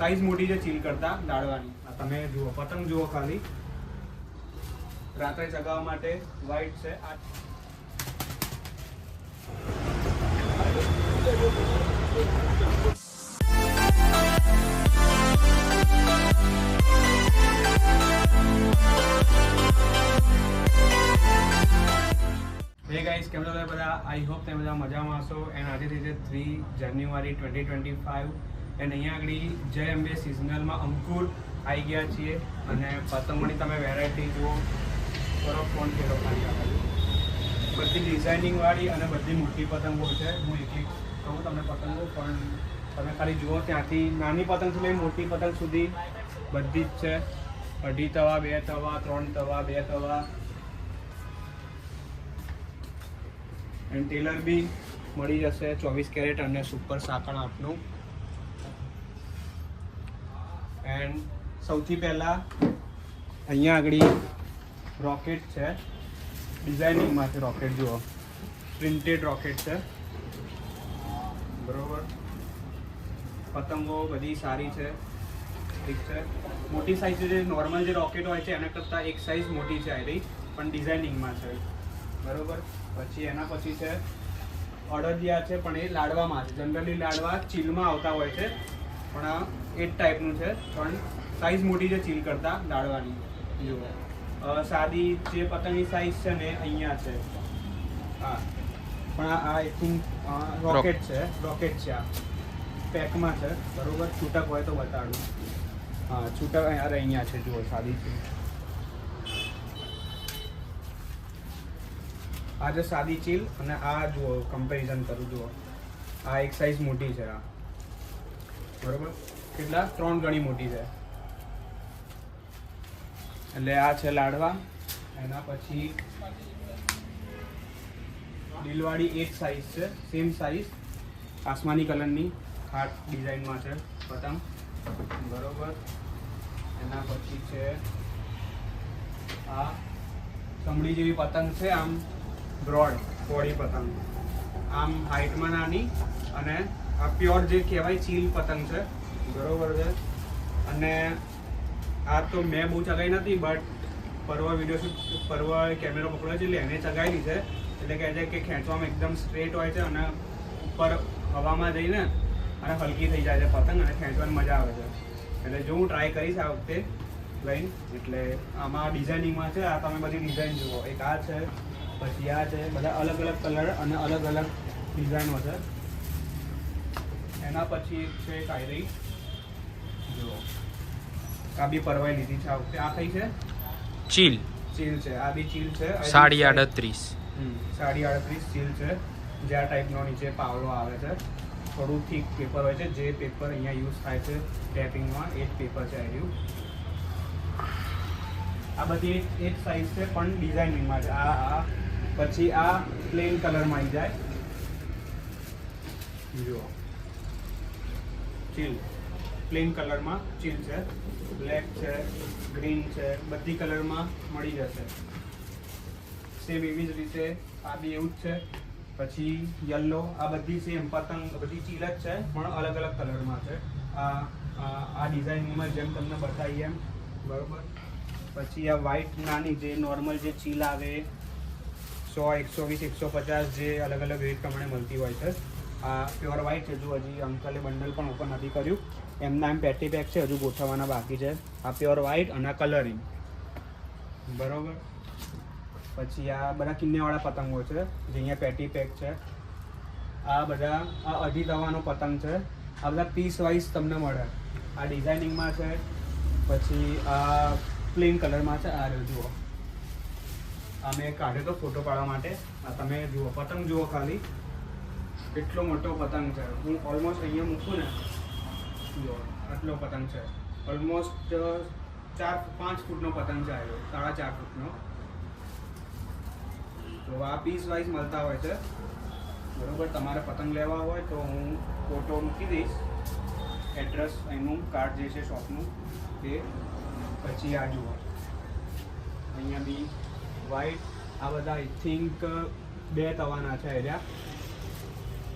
Size મોટી છે ચીલ કરતા લાડવાની. આ તમે જુઓ પતંગ જુઓ ખાલી, રાત્રે ચગાવવા માટે વ્હાઈટ છે. હે ગાઈસ, કેમ છો બધા? આઈ હોપ તમે બધા મજામાં હશો. એન્ડ આજે રીતે 3 જાન્યુઆરી 2025 એન્ડ અહીંયા આગળ જય અંબે સિઝનલમાં અંકુર આવી ગયા છીએ. અને પતંગોની તમે વેરાયટી જુઓ, બરો ફોન કેરો ખાલી આપેલું, બધી ડિઝાઇનિંગવાળી અને બધી મોટી પતંગો છે. હું એક એક કહું તમને પતંગો, પણ તમે ખાલી જુઓ, ત્યાંથી નાની પતંગથી લઈને મોટી પતંગ સુધી બધી જ છે. 2.5 તવા, 2 તવા, 3 તવા, 2 તવા. એન્ડ ટેલર બી મળી જશે 24 કેરેટ અને સુપર સાકણ આપનું. એન્ડ સૌથી પહેલાં અહીંયા આગળ રોકેટ છે, ડિઝાઇનિંગમાં છે રોકેટ. જુઓ, પ્રિન્ટેડ રોકેટ છે, બરોબર. પતંગો બધી સારી છે, ઠીક છે. મોટી સાઇઝ જે નોર્મલ જે રોકેટ હોય છે એના કરતાં એક સાઇઝ મોટી છે, આવી પણ ડિઝાઇનિંગમાં છે, બરોબર. પછી એના પછી છે અડદિયા છે, પણ એ લાડવામાં છે. જનરલી લાડવા ચીલમાં આવતા હોય છે, પણ આ એ જ ટાઈપનું છે, પણ સાઈઝ મોટી છે ચીલ કરતાં લાડવાની. જુઓ, સાદી જે પતંગની સાઈઝ છે ને અહીંયા છે. હા, પણ આ આઈ થિંક રોકેટ છે, રોકેટ છે. આ પેકમાં છે, બરોબર. છૂટક હોય તો બતાડું. હા, છૂટક અરે અહીંયા છે. જુઓ, સાદી છે. આ જે સાદી ચીલ અને આ જુઓ, કમ્પેરિઝન કરું. જુઓ, આ એક સાઈઝ મોટી છે, આ બરોબર. કેટલા? 3 ગણી મોટી છે. એટલે આ છે લાડવા. એના પછી દિલવાડી એક સાઈઝ છે, સેમ સાઈઝ, આસમાની કલરની હાર્ટ ડિઝાઇનમાં છે પતંગ, બરોબર. એના પછી છે આ સમડી જેવી પતંગ છે, આમ બ્રોડ બોડી પતંગ, આમ હાઇટમાં નાની. અને આ પ્યોર જે કહેવાય ચીલ પતંગ છે, બરોબર છે. અને આ તો મેં બહુ ચગાવી નથી, બટ પર્વ કેમેરો પકડ્યો છે એટલે એને ચગાવેલી છે. એટલે કહે છે કે ખેંચવામાં એકદમ સ્ટ્રેટ હોય છે અને ઉપર હવામાં જઈને અને હલકી થઈ જાય છે પતંગ, અને ખેંચવાની મજા આવે છે. એટલે જો હું ટ્રાય કરીશ આ વખતે લઈને. એટલે આમાં ડિઝાઇનિંગમાં છે. આ તમે બધી ડિઝાઇન જુઓ, એક આ છે, પછી આ છે, બધા અલગ અલગ કલર અને અલગ અલગ ડિઝાઇનો છે. એના પછી એક છે કાયરી. જુઓ, આ બી પરવાઈ લીધી છે આ વખતે. આ કઈ છે? ચીલ. ચીલ છે. આ બી ચીલ છે. 38.5. 38.5 ચીલ છે. જે આ ટાઈપનો નીચે પાવડો આવે છે, થોડું થીક પેપર હોય છે. જે પેપર અહીંયા યુઝ થાય છે ટેપિંગમાં, એ જ પેપર છે આવ્યું. આ બધી એક સાઈઝ છે, પણ ડિઝાઇનિંગમાં છે. આ પછી આ પ્લેન કલરમાં આવી જાય. જુઓ, ચીલ પ્લેન કલરમાં ચીલ છે. બ્લેક છે, ગ્રીન છે, બધી કલરમાં મળી જશે. સેમ એવી જ રીતે આ બી એવું જ છે. પછી યલો, આ બધી સેમ પતંગ, બધી ચીલ જ છે, પણ અલગ અલગ કલરમાં છે. આ ડિઝાઇનિંગમાં જેમ તમને બતાવી એમ, બરોબર. પછી આ વ્હાઈટ નાની જે નોર્મલ જે ચીલ આવે 100, 120, 150 જે અલગ અલગ રેટ પ્રમાણે મળતી હોય છે. આ પ્યોર વ્હાઈટ છે. જો હજી અંકલે બંડલ પણ ઓપન નથી કર્યું, એમના એમ પેટી પેક છે, હજુ ગોઠવવાના બાકી છે. આ પ્યોર વ્હાઈટ અને કલરિંગ, બરોબર. પછી આ બધા કિન્નેવાળા પતંગો છે, જે અહીંયા પેટી પેક છે. આ બધા આ 2.5 તવાનો પતંગ છે. આ બધા પીસ વાઇઝ તમને મળે. આ ડિઝાઇનિંગમાં છે. પછી આ પ્લેન કલરમાં છે. આ જુઓ, આ મેં કાઢ્યો તો ફોટો પાડવા માટે. આ તમે જુઓ, પતંગ જુઓ ખાલી, કેટલો મોટો પતંગ છે. હું ઓલમોસ્ટ અહીંયા મૂકું ને, જુઓ આટલો પતંગ છે. ઓલમોસ્ટ 4-5 ફૂટનો પતંગ છે, આવ્યો 4.5 ફૂટનો. તો આ પીસ વાઇઝ મળતા હોય છે, બરોબર. તમારે પતંગ લેવા હોય તો હું ફોટો મૂકી દઈશ, એડ્રેસ એનું કાર્ડ જે છે શોપનું એ. પછી આ જુઓ, અહીંયા બી વ્હાઈટ. આ બધા આઈ થિંક 2 તવાના છે એરિયા.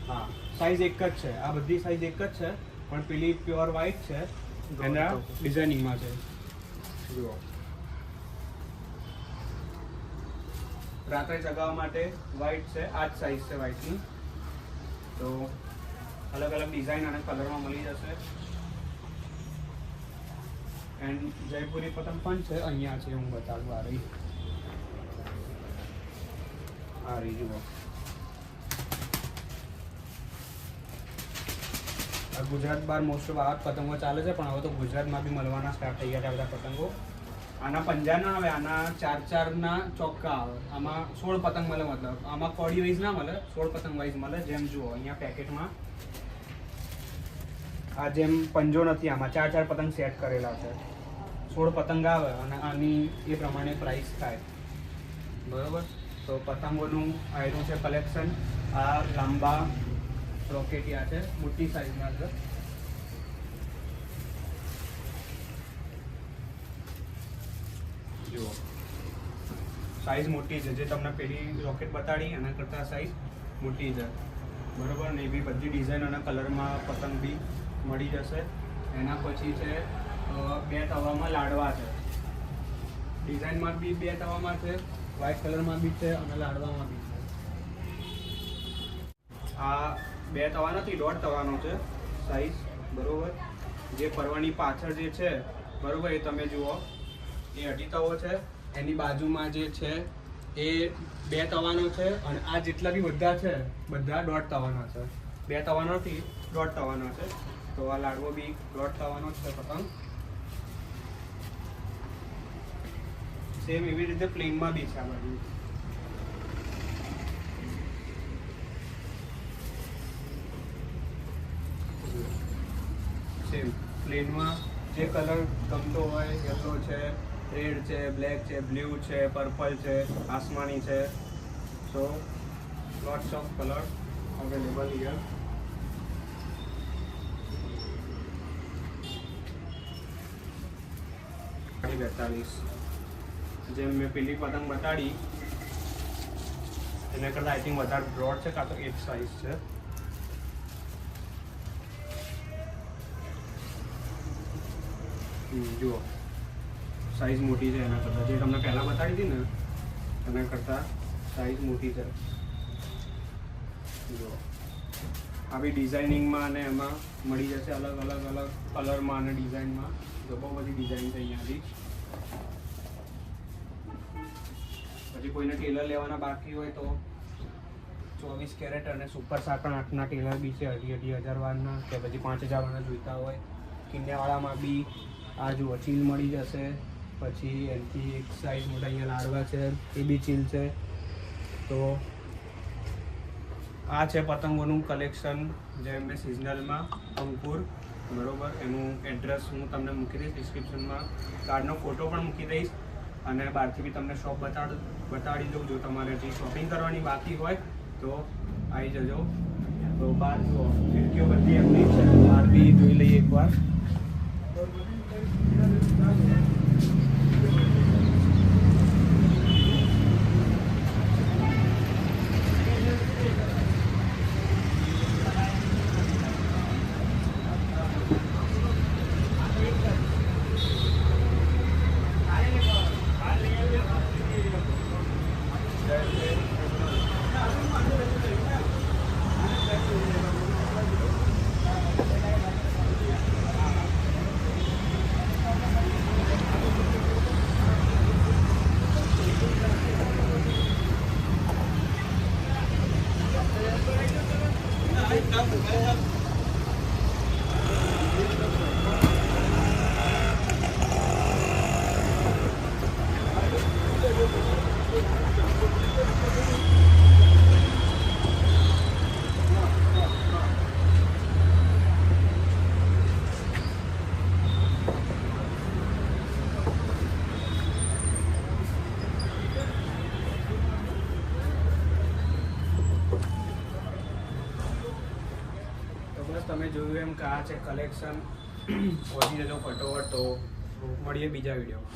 હા, સાઈઝ એક જ છે. આ બધી સાઈઝ એક જ છે, પણ પેલી પ્યોર વ્હાઈટ છે એના ડિઝાઇનિંગમાં છે. જુઓ, રાત્રે ચગાવવા માટે વ્હાઈટ છે, આ જ સાઈઝ છે વ્હાઈટની. તો અલગ અલગ ડિઝાઇન અને કલરમાં મળી જશે. એન્ડ જયપુરી પતંગ પણ છે, અહીંયા છે, હું બતાડું. આ રહી જુઓ. ગુજરાત બહાર મોસ્ટ ઓફ આ પતંગો ચાલે છે, પણ હવે તો ગુજરાતમાં બી મળવાના સ્ટાર્ટ થઈ ગયા છે બધા પતંગો. આના પંજા ના આવે, આના 4-4 ચોક્કા આવે. આમાં 16 પતંગ મળે, મતલબ આમાં કોડી વાઇઝ ના મળે, 16 પતંગ વાઇઝ મળે. જેમ જુઓ અહીંયા પેકેટમાં આ જેમ પંજો નથી, આમાં 4-4 પતંગ સેટ કરેલા છે. 16 પતંગ આવે અને આની એ પ્રમાણે પ્રાઇસ થાય. બરોબર. તો પતંગોનું આયરું છે કલેક્શન. આ લાંબા રોકેટિયા છે, મોટી સાઈઝના છે. જુઓ, સાઈઝ મોટી છે. જે તમને પેલી રોકેટ બતાડી એના કરતાં સાઈઝ મોટી છે. બરોબર ને? એ બી બધી ડિઝાઇન અને કલરમાં પતંગ બી મળી જશે. એના પછી છે 2 તવામાં લાડવા છે. ડિઝાઇનમાં બી 2 તવામાં છે, વ્હાઇટ કલરમાં બી છે અને લાડવામાં બી છે. આ 2 તવા નથી, 1.5 તવાનો છે સાઈઝ. બરોબર. જે પરવાની પાછળ જે છે, બરોબર, એ તમે જુઓ, એ 2.5 તવો છે. એની બાજુમાં જે છે એ 2 તવાનો છે. અને આ જેટલા બી બધા છે, બધા 1.5 તવાના છે. 2 તવાનો નથી, 1.5 તવાના છે. તો આ લાડવો બી 1.5 તવાનો જ છે પતંગ. સેમ એવી રીતે પ્લેનમાં બી છે આ બાજુ. સેમ પ્લેનમાં જે કલર ગમતો હોય, યલો છે, રેડ છે, બ્લેક છે, બ્લુ છે, પર્પલ છે, આસમાની છે. So lots of colour available here. જેમ મેં પેલી પતંગ બતાડી એના કરતાં આઈ થિંક વધારે બ્રોડ છે, કાં તો 8 સાઈઝ છે. જુઓ, સાઈઝ મોટી છે એના કરતાં. જે તમને પહેલાં બતાડી હતી ને એના કરતાં સાઈઝ મોટી છે. જુઓ, આ બી ડિઝાઇનિંગમાં અને એમાં મળી જશે અલગ અલગ કલરમાં અને ડિઝાઇનમાં. જો બહુ બધી ડિઝાઇન છે અહીંયાથી. પછી કોઈને ટેલર લેવાના બાકી હોય તો 24 કેરેટ અને સુપર 7-8ના ટેલર બી છે, 2,500 વાળના કે પછી 5,000 વાળના જોઈતા હોય. કિન્યાવાળામાં બી આ જુઓ ચીલ મળી જશે. પછી એનાથી એક સાઈઝ મોટા અહીંયા લાડવા છે, એ બી ચીલ છે. તો આ છે પતંગોનું કલેક્શન જે મેં સિઝનલમાં અંકુર. બરોબર. એનું એડ્રેસ હું તમને મૂકી દઈશ ડિસ્ક્રિપ્શનમાં. કાર્ડનો ફોટો પણ મૂકી દઈશ. અને બહારથી બી તમને શોપ બતાડી દઉં. જો તમારે હજી શોપિંગ કરવાની બાકી હોય તો આવી જજો. તો બહાર જુઓ, ખિડકીઓ બધી એમની છે. બહાર બી જોઈ લઈએ એકવાર. તમે જોયું એમ કે આ છે કલેક્શન. પહોંચી જજો ફટોફટ. તો મળીએ બીજા વિડીયોમાં.